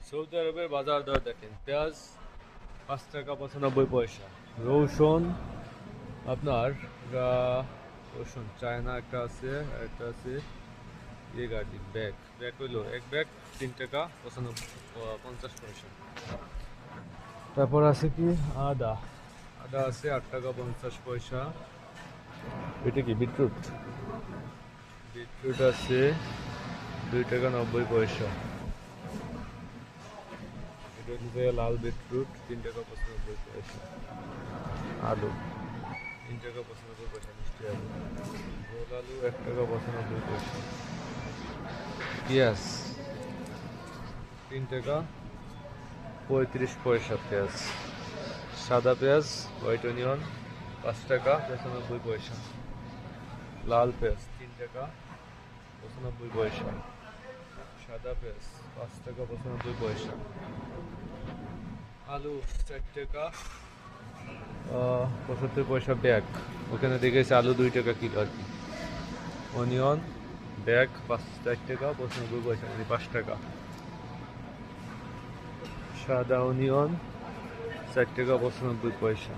Saudi আরবের বাজার দর দেখেন, পেঁয়াজ 5 টাকা 95 পয়সা, রসুন আপনার রসুন চায়না একটা আছে, একটা আছে ইয়ে গাড়ি ব্যাগ ব্যাগ হইলো এক ব্যাগ 3 টাকা 50 পয়সা। তারপর আছে কি আদা, আদা আছে 8 টাকা 50 পয়সা। এটা কি বিটরুট, বিটরুট আছে 2 টাকা 90 পয়সা। এটা হচ্ছে লাল বিটরুট 3 টাকা 95 পয়সা। আলু 3 টাকা 95 পয়সা, মিষ্টি আলু। গোল আলু 1 টাকা 95 পয়সা। পেঁয়াজ 3 টাকা 35 পয়সা পেঁয়াজ। সাদা পেঁয়াজ হোয়াইট অনিয়ন 5 টাকা 95 পয়সা। লাল পেঁয়াজ 3 টাকা 95 পয়সা। সাদা পেঁয়াজ 5 টাকা 95 পয়সা। আলু 4 টাকা 75 পয়সা ব্যাগ। ওখানে দেখেছি আলু 2 টাকা কিলো আর কি। অনিয়ন ব্যাগ 4 টাকা 95 পয়সা, মানে 5 টাকা। সাদা অনিয়ন 4 টাকা 95 পয়সা।